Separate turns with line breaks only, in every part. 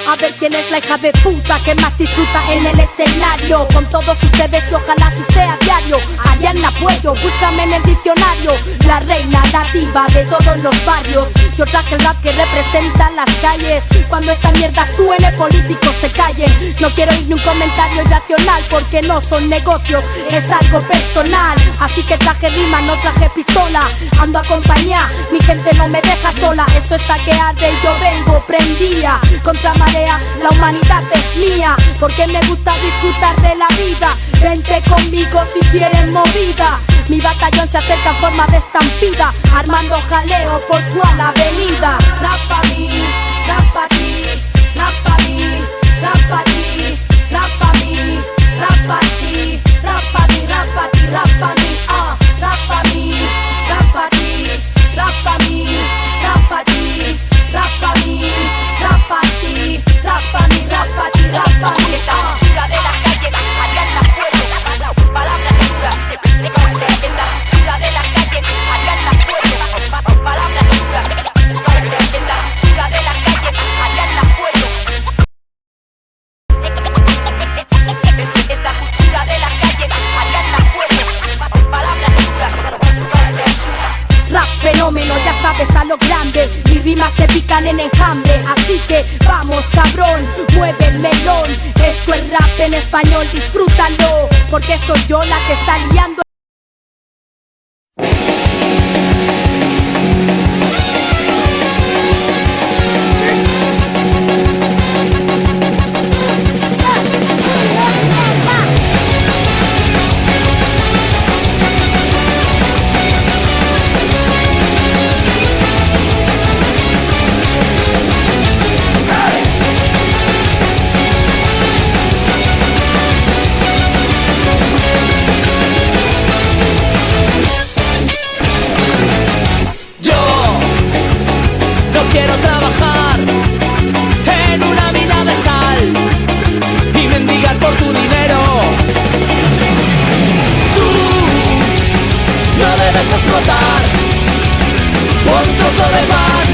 A ver quién es la hija de puta que más disfruta en el escenario. Con todos ustedes y ojalá si sea diario. Ariana Puello, búscame en el diccionario. La reina nativa de todos los barrios. Yo traje el rap que representa las calles. Cuando esta mierda suene, políticos se callen. No quiero oír ni un comentario irracional, porque no son negocios, es algo personal. Así que traje rima, no traje pistola. Ando acompañada, mi gente no me deja sola. Esto está que arde y yo vengo prendía. Contra marea, la humanidad es mía, porque me gusta disfrutar de la vida. Vente conmigo si quieres movida. Mi batallón se acerca en forma de estampida, armando jaleo por cual avenida. Rap pa' mí, rap pa' ti, rap pa' mí, rap pa' ti, rap pa' mí, rap pa' ti, rap pa' mí, rap pa' ti, rap pa' mí, rap pa' mí, rap pa' ti, rap pa' mí, rap pa' ti, rap pa' mí, rap pa' ti, rap pa' mí, rap pa' ti, rap pa' mí.
Esta cultura de la calle, Ariana Puello, palabras duras. Esta cultura de la calle, Ariana Puello, palabras duras. Esta cultura de la calle, Ariana Puello. Esta cultura de la calle, Ariana Puello, palabras duras.
Rap fenómeno, ya sabes, a lo grande. Mis rimas te pican en enjambre. Así que vamos cabrón, mueve el melón. Esto es rap en español, disfrútalo, porque soy yo la que está liando.
Quiero trabajar en una mina de sal y mendigar por tu dinero. Tú no debes explotar por un trozo de pan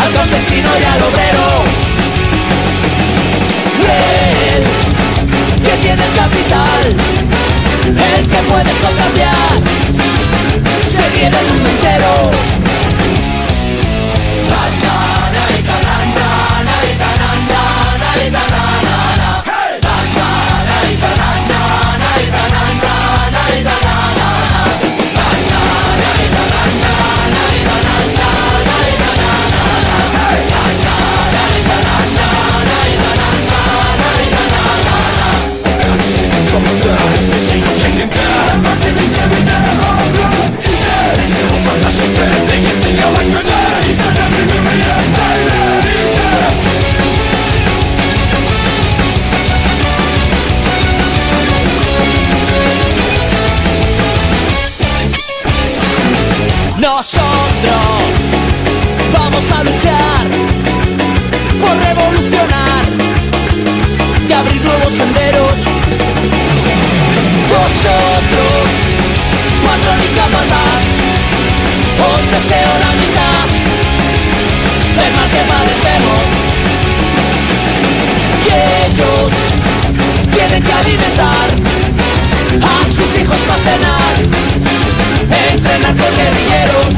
al campesino y al obrero. El que tiene el capital, el que puedes no cambiar, se viene el mundo entero. Nosotros vamos a luchar por revolucionar y abrir nuevos senderos. Vosotros, cuatro ni matar, os deseo la mitad del mal que padecemos. Y ellos tienen que alimentar a sus hijos para cenar, entrenar con guerrilleros.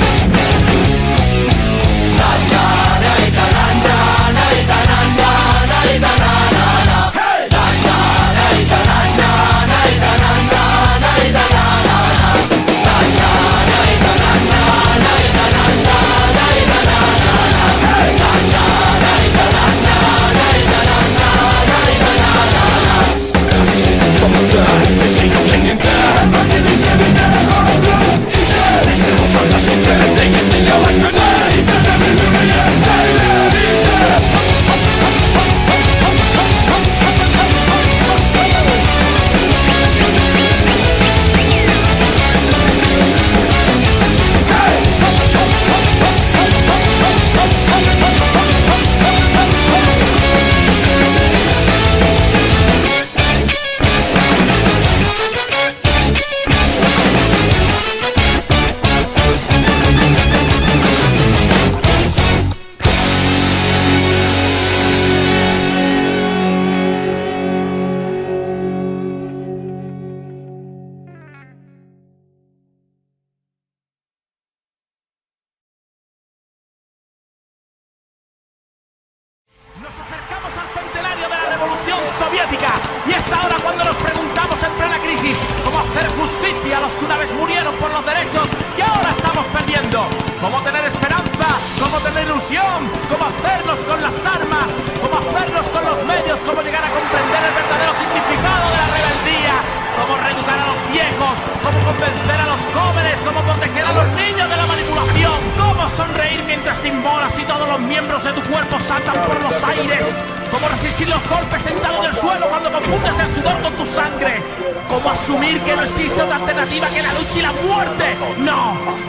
los que una vez murieron por los derechos que ahora estamos perdiendo. Cómo tener esperanza, cómo tener ilusión, cómo hacernos con las armas, cómo hacernos con los medios, cómo llegar a comprender el verdadero significado de la rebeldía, cómo reeducar a los viejos, cómo convencer a los jóvenes, cómo proteger a los niños de la manipulación, cómo sonreír mientras te inmolas y todos los miembros de tu cuerpo saltan por los aires, cómo resistir los golpes sentado en el suelo cuando confundes el sudor con tu sangre, cómo asumir que no existe otra alternativa que la lucha y la muerte.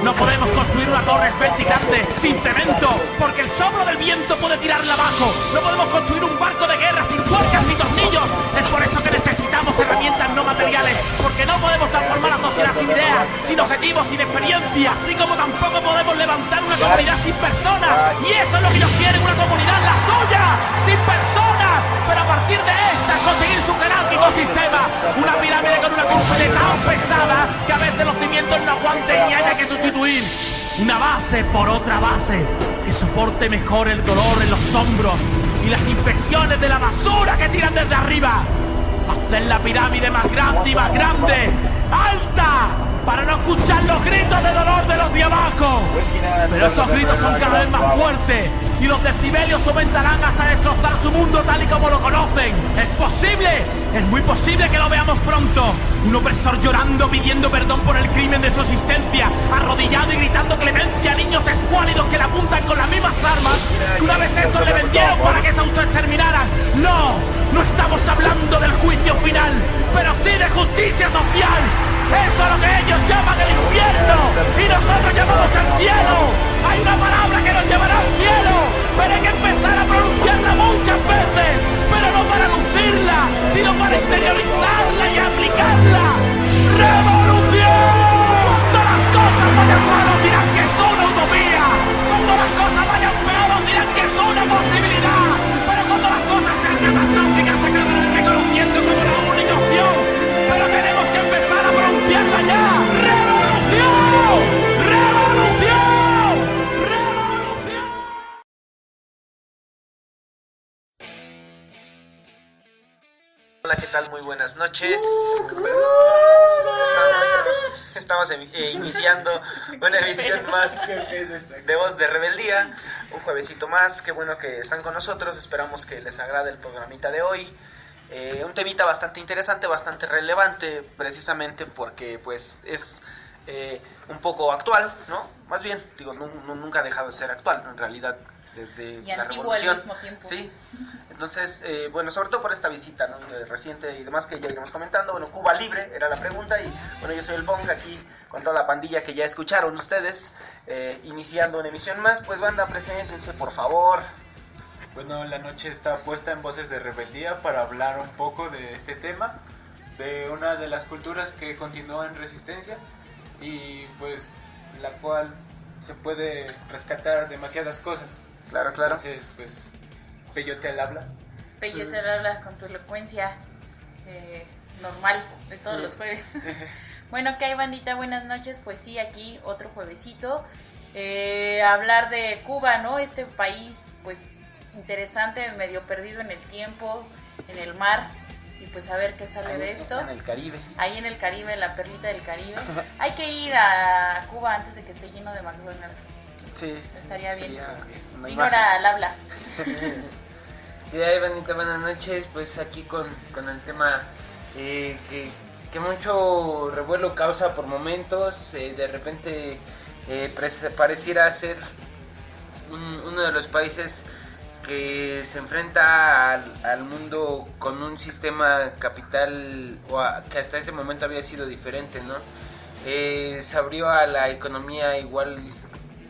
No podemos construir una torre esventicante sin cemento, porque el soplo del viento puede tirarla abajo. No podemos construir un barco de guerra sin tuercas ni tornillos. Es por eso que necesitamos herramientas no materiales, porque no podemos transformar la sociedad sin ideas, sin objetivos, sin experiencia, así como tampoco podemos levantar una comunidad sin personas. Y eso es lo que ellos quieren, una comunidad, la suya, sin personas, pero a partir de esta conseguir su jerárquico sistema, una pirámide con una cúpula tan pesada que a veces los cimientos no aguanten y haya que sustituir una base por otra base que soporte mejor el dolor en los hombros y las infecciones de la basura que tiran desde arriba. Hacer la pirámide más grande y más grande, alta, para no escuchar los gritos de dolor de los de abajo. Pero esos gritos son cada vez más fuertes y los decibelios aumentarán hasta destrozar su mundo tal y como lo conocen. ¿Es posible? Es muy posible que lo veamos pronto. Un opresor llorando, pidiendo perdón por el crimen de su existencia, arrodillado y gritando clemencia a niños escuálidos que le apuntan con las mismas armas que una vez estos le vendieron para que se autoexterminaran. No estamos hablando del juicio final, pero sí de justicia social. Eso es lo que ellos llaman el infierno y nosotros llamamos el cielo. Hay una palabra que nos llevará al cielo, pero hay que empezar a pronunciarla muchas veces, pero no para lucirla, sino para interiorizarla y aplicarla. ¡Revolución! Cuando las cosas vayan mal os dirán que es una utopía, cuando las cosas vayan peor os dirán que es una posibilidad, pero cuando las cosas sean catastróficas se acabarán reconociendo como la única opción. Pero tenemos que empezar a pronunciarla ya. ¡Revolución! ¡Revolución! ¡Revolución!
Hola, ¿qué tal? Muy buenas noches. Estamos iniciando una emisión más de Voz de Rebeldía. Un juevesito más. Qué bueno que están con nosotros. Esperamos que les agrade el programita de hoy. Un temita bastante interesante, bastante relevante, precisamente porque pues es un poco actual, ¿no? Más bien, digo, nunca ha dejado de ser actual, en realidad, desde
y
la
antiguo
revolución.
al mismo tiempo.
Sí, entonces, bueno, sobre todo por esta visita, ¿no? Reciente y demás que ya iremos comentando. Bueno, Cuba Libre era la pregunta y bueno, yo soy el Bong aquí con toda la pandilla que ya escucharon ustedes, iniciando una emisión más. Pues banda, preséntense por favor.
Bueno, la noche está puesta en Voces de Rebeldía para hablar un poco de este tema, de una de las culturas que continúa en resistencia y pues la cual se puede rescatar demasiadas cosas.
Claro.
Entonces, pues, Peyote al habla.
Peyote al habla con tu elocuencia normal de todos los jueves. Bueno, ¿qué hay, bandita? Buenas noches. Pues sí, aquí otro juevesito. Hablar de Cuba, ¿no? Este país, pues, interesante, medio perdido en el tiempo, en el mar, y pues a ver qué sale
ahí,
de esto.
En el Caribe.
Ahí en el Caribe, en la perlita del Caribe. Hay que ir a Cuba antes de que esté lleno de McDonald's.
Sí.
Estaría bien.
Una
Ignora al habla.
Sí, ahí, bandita, buenas noches. Pues aquí con el tema que mucho revuelo causa por momentos. De repente pareciera ser uno de los países que se enfrenta al mundo con un sistema capital que hasta ese momento había sido diferente, ¿no? Se abrió a la economía igual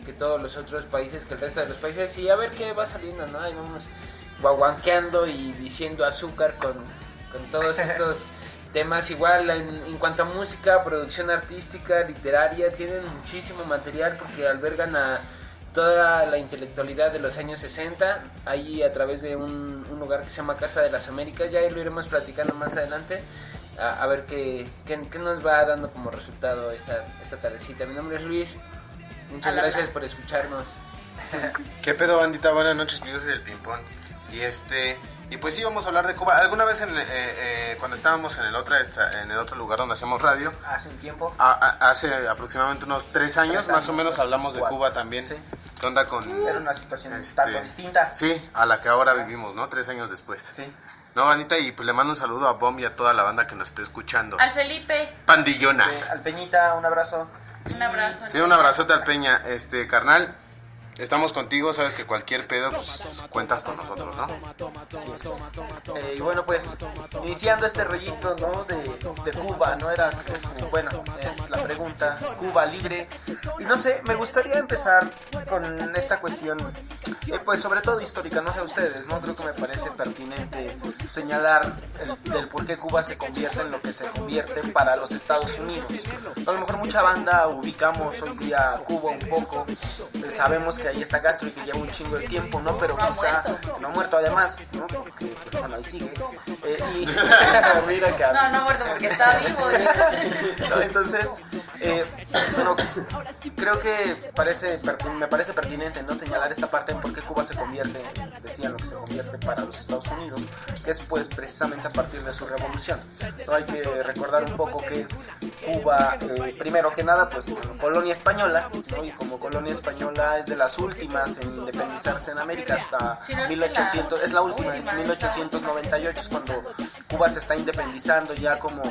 que todos los otros países, que el resto de los países, y a ver qué va saliendo, ¿no? Ahí vamos guaguanqueando y diciendo azúcar con todos estos temas. Igual en cuanto a música, producción artística, literaria, tienen muchísimo material porque albergan a toda la intelectualidad de los años 60, ahí a través de un lugar que se llama Casa de las Américas. Ya lo iremos platicando más adelante, a ver qué nos va dando como resultado esta tardecita. Mi nombre es Luis, muchas gracias por escucharnos.
¿Qué pedo, bandita? Buenas noches, yo soy el Pimpón. Y pues sí, vamos a hablar de Cuba. Alguna vez cuando estábamos en el otro lugar donde hacemos radio,
Hace un tiempo.
hace aproximadamente unos 3 años, más o menos, hablamos de Cuba también.
Sí.
¿Qué onda con...?
Era una situación tanto distinta.
Sí, a la que ahora vivimos, ¿no? 3 años después.
Sí.
No, Vanita, y pues le mando un saludo a Bom y a toda la banda que nos esté escuchando.
Al Felipe,
Pandillona.
Al Peñita, un abrazo.
un abrazo.
Sí, un abrazote al Peña. Carnal, estamos contigo, sabes que cualquier pedo, pues, cuentas con nosotros, ¿no?
Así es. Y bueno, pues, iniciando este rollito, ¿no? De Cuba, ¿no? Es la pregunta, Cuba libre. Y no sé, me gustaría empezar con esta cuestión, pues sobre todo histórica, no sé ustedes, ¿no? Creo que me parece pertinente señalar del por qué Cuba se convierte en lo que se convierte para los Estados Unidos. A lo mejor mucha banda ubicamos hoy día Cuba un poco, sabemos que ahí está Castro y que lleva un chingo de tiempo, ¿no? Pero
No
quizá
muerto.
no ha muerto además, ¿no? Porque pues, bueno, ahí sigue. Y mira que
No muerto porque está vivo.
no, entonces, bueno, creo que me parece pertinente, ¿no? Señalar esta parte en por qué Cuba se convierte, decían lo que se convierte para los Estados Unidos, que es pues precisamente a partir de su revolución. ¿No? Hay que recordar un poco que Cuba, primero que nada, pues colonia española, ¿no? Y como colonia española es de las últimas en independizarse en América hasta
Sí, no es
1800,
la
es la última,
última,
en 1898 es cuando Cuba se está independizando ya como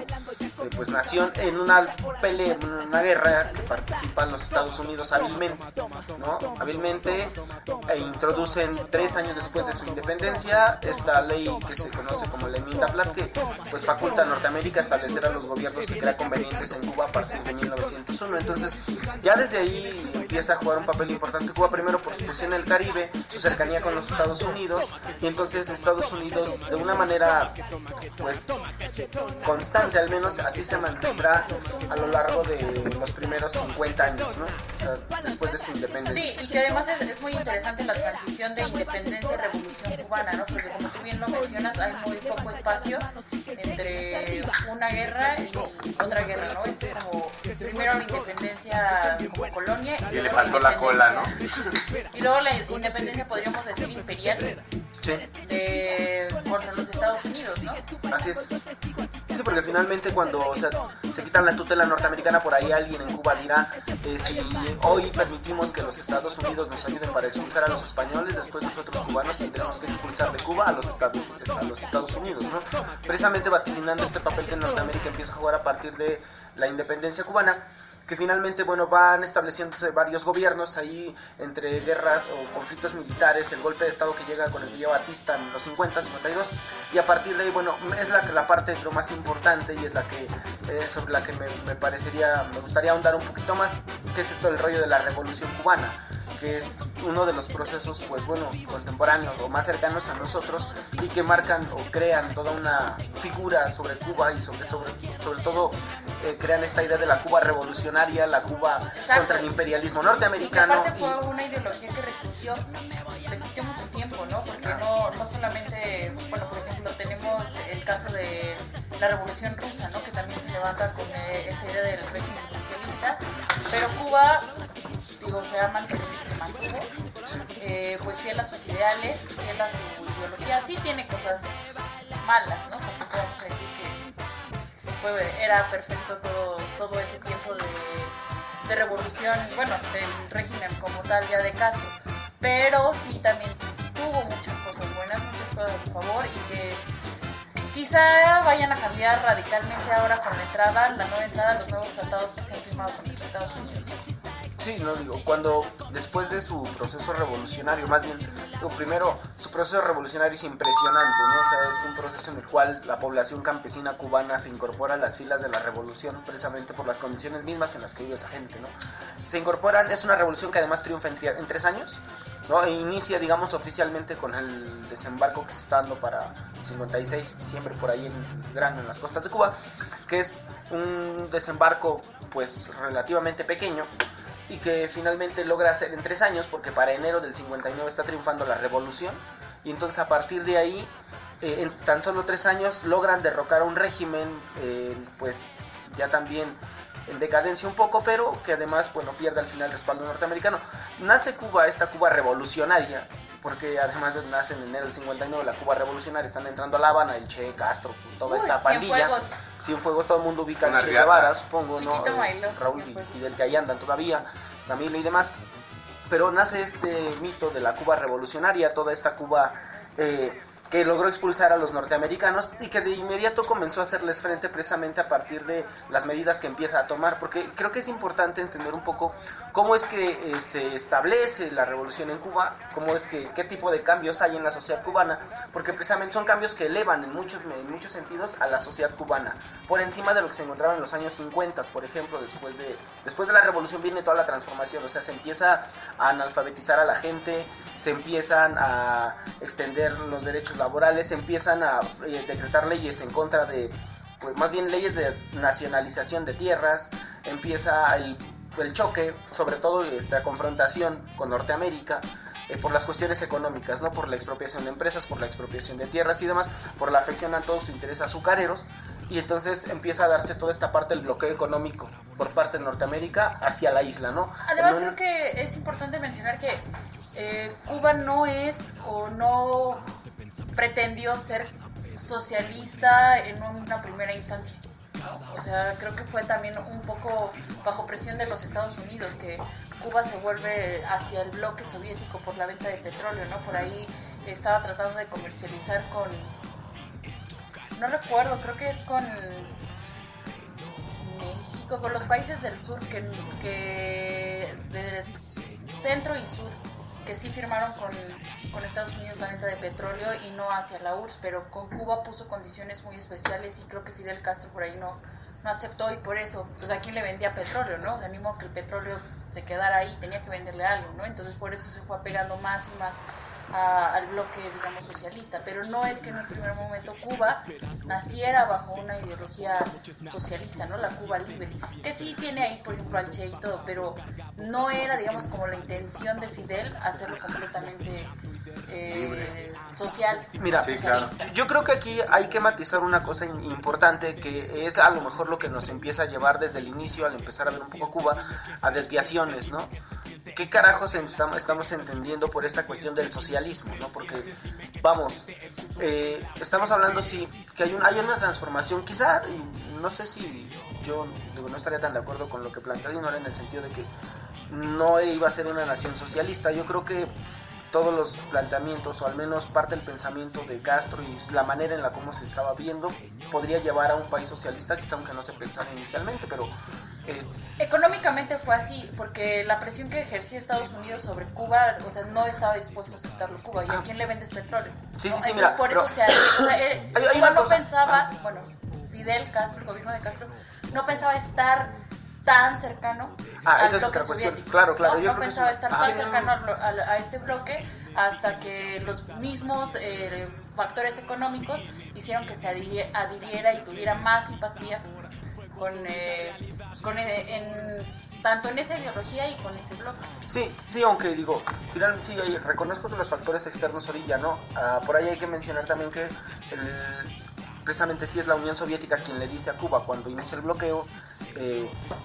pues nación en una pelea, en una guerra que participan los Estados Unidos hábilmente, e introducen 3 años después de su independencia esta ley que se conoce como la enmienda Platt, que pues faculta a Norteamérica a establecer a los gobiernos que crea convenientes en Cuba a partir de 1901. Entonces ya desde ahí empieza a jugar un papel importante Cuba, primero por su posición en el Caribe, su cercanía con los Estados Unidos, y entonces Estados Unidos de una manera pues constante, al menos así se mantendrá a lo largo de los primeros 50 años, ¿no? O sea, después de su independencia.
Sí, y que además es muy interesante la transición de independencia y revolución cubana, ¿no? Porque como tú bien lo mencionas, hay muy poco espacio entre una guerra y otra guerra, ¿no? Es como primero la independencia como colonia
Y le
luego
faltó la cola, ¿no?
Y luego la independencia, podríamos decir, imperial
Sí.
contra los Estados Unidos, ¿no?
Así es. Sí, porque finalmente cuando se quitan la tutela norteamericana, por ahí alguien en Cuba dirá, si hoy permitimos que los Estados Unidos nos ayuden para expulsar a los españoles, después nosotros cubanos tendremos que expulsar de Cuba a los Estados Unidos, ¿no? Precisamente vaticinando este papel que Norteamérica empieza a jugar a partir de la independencia cubana, que finalmente, bueno, van estableciéndose varios gobiernos ahí entre guerras o conflictos militares, el golpe de estado que llega con el Villa Batista en los 50, 52, y a partir de ahí, bueno, es la parte lo más importante y es la que sobre la que me gustaría ahondar un poquito más, que es todo el rollo de la Revolución Cubana, que es uno de los procesos, pues bueno, contemporáneos o más cercanos a nosotros y que marcan o crean toda una figura sobre Cuba y sobre todo crean esta idea de la Cuba revolucionaria, la Cuba contra el imperialismo norteamericano.
Y que aparte fue una ideología que resistió mucho tiempo, ¿no? Porque no solamente, bueno, por ejemplo, tenemos el caso de la Revolución Rusa, ¿no? Que también se levanta con esta idea del régimen socialista, pero Cuba, se ha mantenido y se mantuvo, pues fiel a sus ideales, fiel a su ideología. Sí tiene cosas malas, ¿no? Porque podemos decir que era perfecto todo ese tiempo de revolución, bueno, del régimen como tal ya de Castro, pero sí también tuvo muchas cosas buenas, muchas cosas a su favor y que quizá vayan a cambiar radicalmente ahora con la nueva entrada, los nuevos tratados que se han firmado con los Estados Unidos.
Sí, no digo, cuando después de su proceso revolucionario, más bien, primero, su proceso revolucionario es impresionante, ¿no? O sea, es un proceso en el cual la población campesina cubana se incorpora a las filas de la revolución precisamente por las condiciones mismas en las que vive esa gente, ¿no? Se incorporan, es una revolución que además triunfa en 3 años, ¿no? E inicia, digamos, oficialmente con el desembarco que se está dando para el 56, diciembre, por ahí en las costas de Cuba, que es un desembarco, pues, relativamente pequeño, y que finalmente logra hacer en 3 años, porque para enero del 59 está triunfando la revolución, y entonces a partir de ahí, en tan solo 3 años, logran derrocar a un régimen, pues ya también en decadencia un poco, pero que además, bueno, pierde al final el respaldo norteamericano. Nace Cuba, esta Cuba revolucionaria, porque además nace en enero del 59 la Cuba revolucionaria, están entrando a La Habana, el Che, Castro, toda esta pandilla. Cienfuegos, todo el mundo ubica al Che Guevara, supongo,
Chiquito
¿no?
Bailo,
Raúl y Fidel, que ahí andan todavía, Camilo y demás. Pero nace este mito de la Cuba revolucionaria, toda esta Cuba que logró expulsar a los norteamericanos y que de inmediato comenzó a hacerles frente precisamente a partir de las medidas que empieza a tomar, porque creo que es importante entender un poco cómo es que se establece la revolución en Cuba, cómo es que, qué tipo de cambios hay en la sociedad cubana, porque precisamente son cambios que elevan en muchos sentidos a la sociedad cubana, por encima de lo que se encontraba en los años 50, por ejemplo. Después de la revolución viene toda la transformación, o sea, se empieza a analfabetizar a la gente, se empiezan a extender los derechos laborales, se empiezan a decretar leyes en contra de, pues más bien leyes de nacionalización de tierras, empieza el choque, sobre todo esta confrontación con Norteamérica, por las cuestiones económicas, ¿no? Por la expropiación de empresas, por la expropiación de tierras y demás, por la afección a todos sus intereses azucareros, y entonces empieza a darse toda esta parte del bloqueo económico por parte de Norteamérica hacia la isla, ¿no?
Además creo que es importante mencionar que Cuba no es o no pretendió ser socialista en una primera instancia, ¿no? O sea, creo que fue también un poco bajo presión de los Estados Unidos que Cuba se vuelve hacia el bloque soviético por la venta de petróleo, ¿no? Por ahí estaba tratando de comercializar con, no recuerdo, creo que es con México, con los países del sur, que del centro y sur, que sí firmaron con Estados Unidos la venta de petróleo y no hacia la URSS, pero con Cuba puso condiciones muy especiales y creo que Fidel Castro por ahí no aceptó, y por eso, pues a quién le vendía petróleo, ¿no? O sea, ni modo que el petróleo se quedara ahí, tenía que venderle algo, ¿no? Entonces por eso se fue apegando más y más al bloque, digamos, socialista, pero no es que en un primer momento Cuba naciera bajo una ideología socialista, ¿no? La Cuba libre, que sí tiene ahí, por ejemplo, al Che y todo, pero no era, digamos, como la intención de Fidel hacerlo completamente social.
Mira, sí, claro. Yo creo que aquí hay que matizar una cosa importante, que es a lo mejor lo que nos empieza a llevar desde el inicio, al empezar a ver un poco Cuba, a desviaciones, ¿no? ¿Qué carajos estamos entendiendo por esta cuestión del socialismo, ¿no? Porque, vamos, estamos hablando, sí, que hay una transformación, quizá, no sé si yo no estaría tan de acuerdo con lo que plantea Dinora en el sentido de que no iba a ser una nación socialista. Yo creo que todos los planteamientos, o al menos parte del pensamiento de Castro y la manera en la cómo se estaba viendo, podría llevar a un país socialista, quizá aunque no se pensara inicialmente, pero...
económicamente fue así, porque la presión que ejercía Estados Unidos sobre Cuba, o sea, no estaba dispuesto a aceptarlo Cuba. ¿Y a quién le vendes petróleo?
Sí,
¿no?
sí,
entonces
mira,
por eso Cuba no pensaba, bueno, Fidel Castro, el gobierno de Castro, no pensaba estar tan cercano al bloque soviético.
Claro,
¿no?
Yo
no pensaba estar tan cercano a este bloque hasta que los mismos factores económicos hicieron que se adhiriera y tuviera más simpatía tanto en esa ideología y con ese bloque.
Sí, aunque digo, sí, reconozco que los factores externos orilla, ¿no? Por ahí hay que mencionar también que precisamente sí es la Unión Soviética quien le dice a Cuba cuando inicia el bloqueo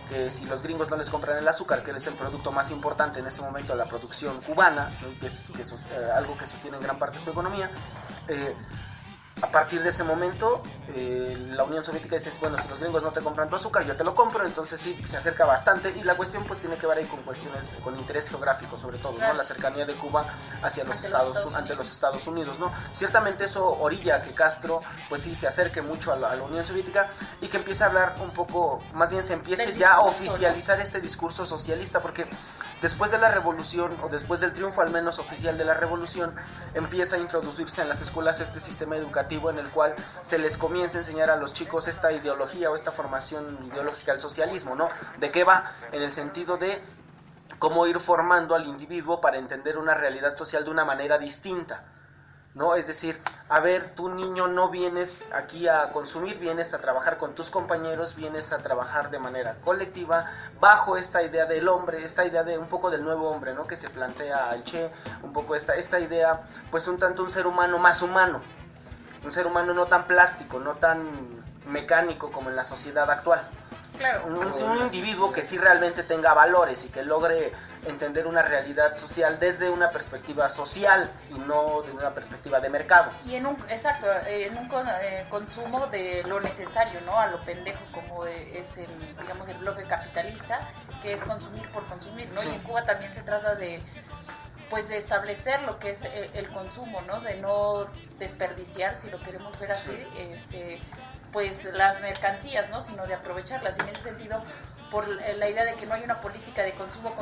que si los gringos no les compran el azúcar, que es el producto más importante en ese momento de la producción cubana, ¿no? que es algo que sostiene en gran parte su economía, a partir de ese momento la Unión Soviética dice, bueno, si los gringos no te compran tu azúcar, yo te lo compro. Entonces sí, se acerca bastante, y la cuestión pues tiene que ver ahí con cuestiones, con interés geográfico sobre todo, claro, ¿no? La cercanía de Cuba hacia ante los Estados Unidos, ¿no? Ciertamente eso orilla a que Castro pues sí se acerque mucho a la Unión Soviética y que empiece a hablar un poco, más bien se empiece ya a oficializar este discurso socialista, porque después de la revolución, o después del triunfo al menos oficial de la revolución, empieza a introducirse en las escuelas este sistema educativo en el cual se les comienza a enseñar a los chicos esta ideología o esta formación ideológica del socialismo, ¿no? ¿De qué va? En el sentido de cómo ir formando al individuo para entender una realidad social de una manera distinta, ¿no? Es decir, a ver, tú niño no vienes aquí a consumir, vienes a trabajar con tus compañeros, vienes a trabajar de manera colectiva, bajo esta idea del hombre, esta idea de un poco del nuevo hombre, ¿no? Que se plantea el Che, un poco esta idea, pues un tanto un ser humano más humano, un ser humano no tan plástico, no tan mecánico como en la sociedad actual.
claro.
Un individuo que sí realmente tenga valores y que logre entender una realidad social desde una perspectiva social y no de una perspectiva de mercado.
Y en un consumo de lo necesario, ¿no? A lo pendejo, como es digamos, el bloque capitalista, que es consumir por consumir, ¿no?
Sí.
Y en Cuba también se trata de establecer lo que es el consumo, ¿no? De no desperdiciar, si lo queremos ver así, pues las mercancías, ¿no? Sino de aprovecharlas. Y en ese sentido, por la idea de que no hay una política de consumo,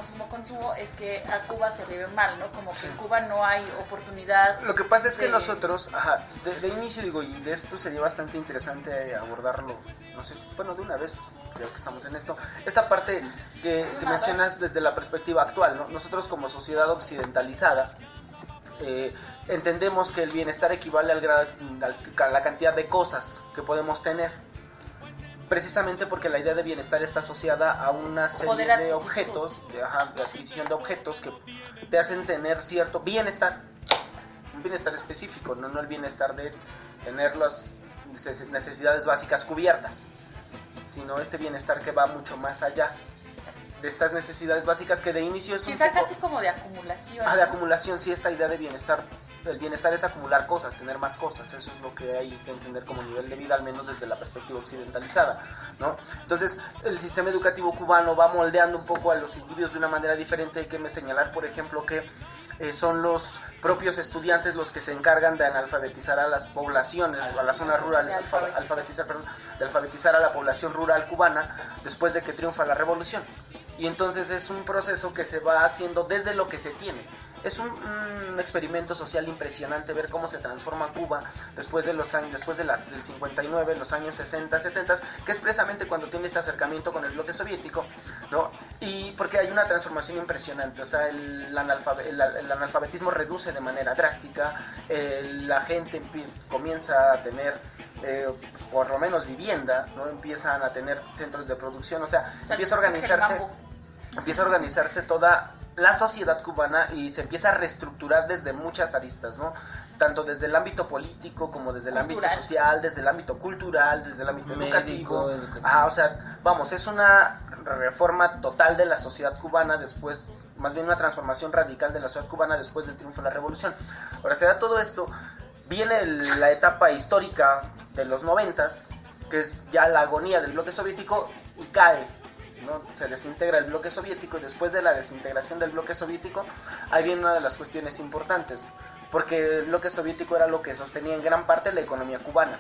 es que a Cuba se le ve mal, ¿no? Como que en Cuba no hay oportunidad.
Lo que pasa es que nosotros, de inicio digo, y de esto sería bastante interesante abordarlo, no sé, bueno, de una vez, creo que estamos en esto, esta parte que mencionas desde la perspectiva actual, ¿no? Nosotros como sociedad occidentalizada, entendemos que el bienestar equivale a la cantidad de cosas que podemos tener, precisamente porque la idea de bienestar está asociada a una serie de objetos, de adquisición de objetos que te hacen tener cierto bienestar, un bienestar específico, no el bienestar de tener las necesidades básicas cubiertas, sino este bienestar que va mucho más allá de estas necesidades básicas, que de inicio es
quizá casi como de acumulación.
De acumulación, sí, esta idea de bienestar. El bienestar es acumular cosas, tener más cosas. Eso es lo que hay que entender como nivel de vida, al menos desde la perspectiva occidentalizada, ¿no? Entonces, el sistema educativo cubano va moldeando un poco a los individuos de una manera diferente. Hay que señalar, por ejemplo, que son los propios estudiantes los que se encargan de analfabetizar a las poblaciones, a la zona rural, de alfabetizar a la población rural cubana después de que triunfa la revolución. Y entonces es un proceso que se va haciendo desde lo que se tiene. Es un experimento social impresionante ver cómo se transforma Cuba después del 59, los años 60, 70, que es precisamente cuando tiene este acercamiento con el bloque soviético, ¿no? Y porque hay una transformación impresionante, o sea, el analfabetismo reduce de manera drástica, la gente comienza a tener por lo menos vivienda, ¿no? Empiezan a tener centros de producción, o sea empieza a organizarse toda la sociedad cubana y se empieza a reestructurar desde muchas aristas, ¿no? Tanto desde el ámbito político como desde el ámbito social, desde el ámbito cultural, desde el ámbito educativo. O sea, vamos, es una reforma total de la sociedad cubana después, más bien una transformación radical de la sociedad cubana después del triunfo de la revolución. Ahora, se da todo esto, viene la etapa histórica de los 90s, que es ya la agonía del bloque soviético, y cae, ¿no? Se desintegra el bloque soviético, y después de la desintegración del bloque soviético, ahí viene una de las cuestiones importantes, porque el bloque soviético era lo que sostenía en gran parte la economía cubana.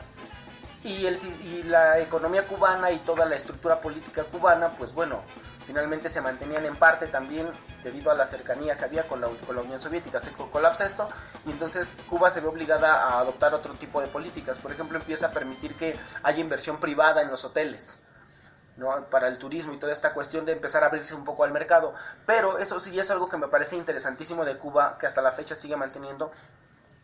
Y la economía cubana y toda la estructura política cubana, pues bueno, finalmente se mantenían en parte también debido a la cercanía que había con la Unión Soviética. Se colapsa esto y entonces Cuba se ve obligada a adoptar otro tipo de políticas. Por ejemplo, empieza a permitir que haya inversión privada en los hoteles, ¿no? Para el turismo y toda esta cuestión de empezar a abrirse un poco al mercado. Pero eso sí es algo que me parece interesantísimo de Cuba, que hasta la fecha sigue manteniendo,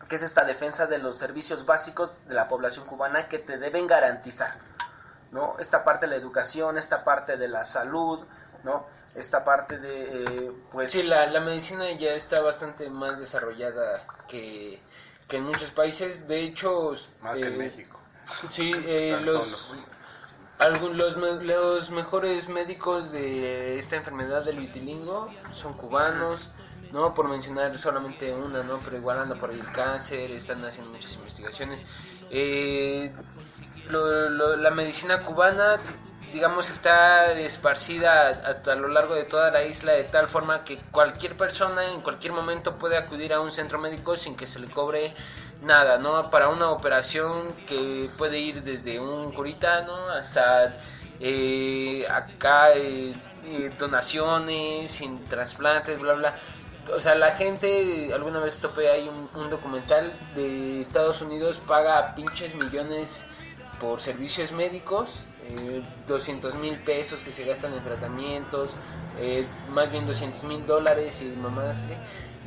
que es esta defensa de los servicios básicos de la población cubana que te deben garantizar, ¿no? Esta parte de la educación, esta parte de la salud, ¿no? Esta parte de pues
sí, la medicina ya está bastante más desarrollada que en muchos países. De hecho,
más que en México.
Sí, los mejores médicos de esta enfermedad del vitilingo son cubanos, no por mencionar solamente una, no, pero igual anda por ahí el cáncer, están haciendo muchas investigaciones. La medicina cubana, digamos, está esparcida a lo largo de toda la isla, de tal forma que cualquier persona en cualquier momento puede acudir a un centro médico sin que se le cobre nada, ¿no? Para una operación que puede ir desde un curita, ¿no? Hasta donaciones, sin trasplantes, bla, bla. O sea, la gente, alguna vez topé ahí un documental de Estados Unidos, paga pinches millones por servicios médicos, 200,000 pesos que se gastan en tratamientos, más bien $200,000 y mamadas así.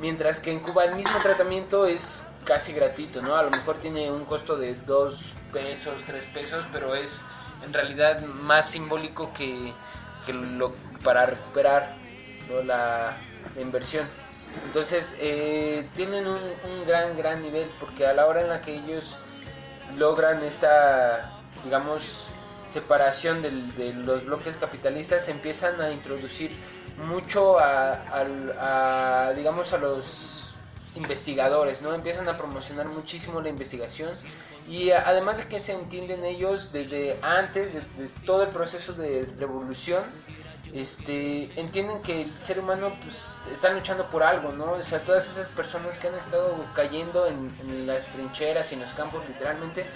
Mientras que en Cuba el mismo tratamiento es casi gratuito, ¿no? A lo mejor tiene un costo de 2 pesos, 3 pesos, pero es en realidad más simbólico que para recuperar, ¿no? la inversión. Entonces tienen un gran nivel, porque a la hora en la que ellos logran esta, digamos, separación de los bloques capitalistas, empiezan a introducir mucho digamos, a los investigadores, ¿no? Empiezan a promocionar muchísimo la investigación, y además de que se entienden ellos desde antes de todo el proceso de revolución, entienden que el ser humano pues está luchando por algo, ¿no? O sea, todas esas personas que han estado cayendo en las trincheras y en los campos literalmente,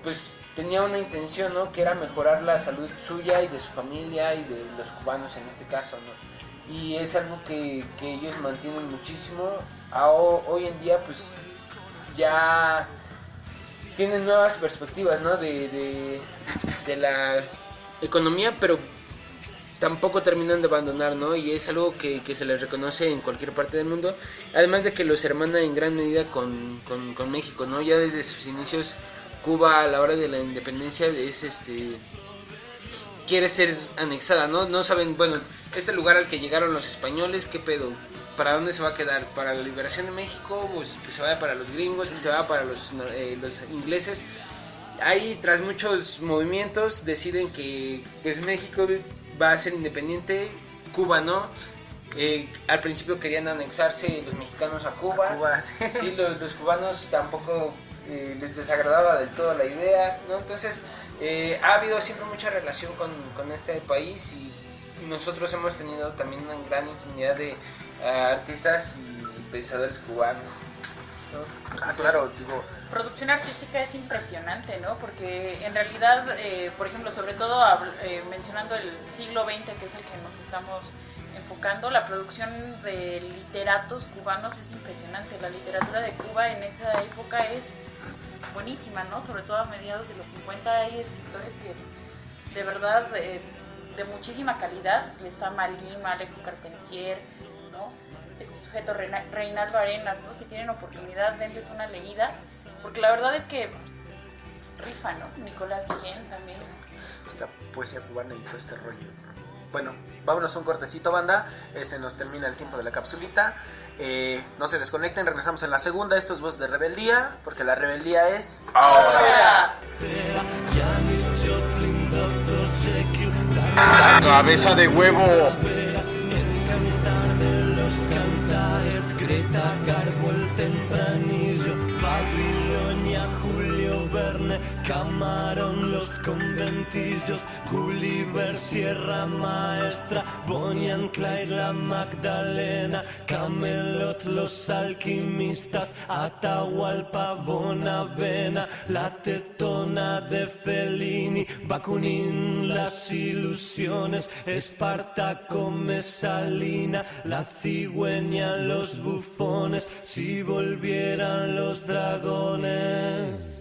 pues tenía una intención, ¿no? Que era mejorar la salud suya y de su familia y de los cubanos en este caso, ¿no? Y es algo que ellos mantienen muchísimo. Hoy en día pues ya tienen nuevas perspectivas, ¿no? de la economía, pero tampoco terminan de abandonar, ¿no? Y es algo que se les reconoce en cualquier parte del mundo, además de que los hermana en gran medida con México, ¿no? Ya desde sus inicios Cuba a la hora de la independencia quiere ser anexada, ¿no? No saben, bueno, este lugar al que llegaron los españoles, ¿qué pedo? ¿Para dónde se va a quedar? ¿Para la liberación de México? Pues que se vaya para los gringos, que se vaya para los ingleses. Ahí, tras muchos movimientos, deciden que pues México va a ser independiente, Cuba no. Al principio querían anexarse los mexicanos a Cuba. Sí, los cubanos tampoco les desagradaba del todo la idea, ¿no? Entonces ha habido siempre mucha relación con este país, y nosotros hemos tenido también una gran infinidad de artistas y pensadores cubanos, ¿no?
Claro, digo,
Producción artística es impresionante, ¿no? Porque en realidad, por ejemplo, sobre todo mencionando el siglo XX, que es el que nos estamos enfocando, la producción de literatos cubanos es impresionante. La literatura de Cuba en esa época es buenísima, ¿no? Sobre todo a mediados de los 50 hay escritores que de verdad de muchísima calidad. Lezama Lima, Alejo Carpentier, ¿no? Este sujeto Reinaldo Arenas, ¿no? Si tienen oportunidad, denles una leída, porque la verdad es que rifa, ¿no? Nicolás Guillén también.
Sí, la poesía cubana y todo este rollo. Bueno, vámonos a un cortecito, banda. Nos termina el tiempo de la capsulita. No se desconecten, regresamos en la segunda. Esto es Voz de Rebeldía, porque la rebeldía es
¡ahora!
Cabeza de huevo.
Greta Garbo, el tempranillo, Babilonia, Julio Verne, Camarón, los conventillos, Gulliver, Sierra Maestra, Bonnie and Clyde, la Magdalena, Camelot, los alquimistas, Atahualpa, Bonavena, la tetona de Fellini, Bakunin, las ilusiones, Espartaco, Mesalina, la cigüeña, los bufones, si volvieran los dragones.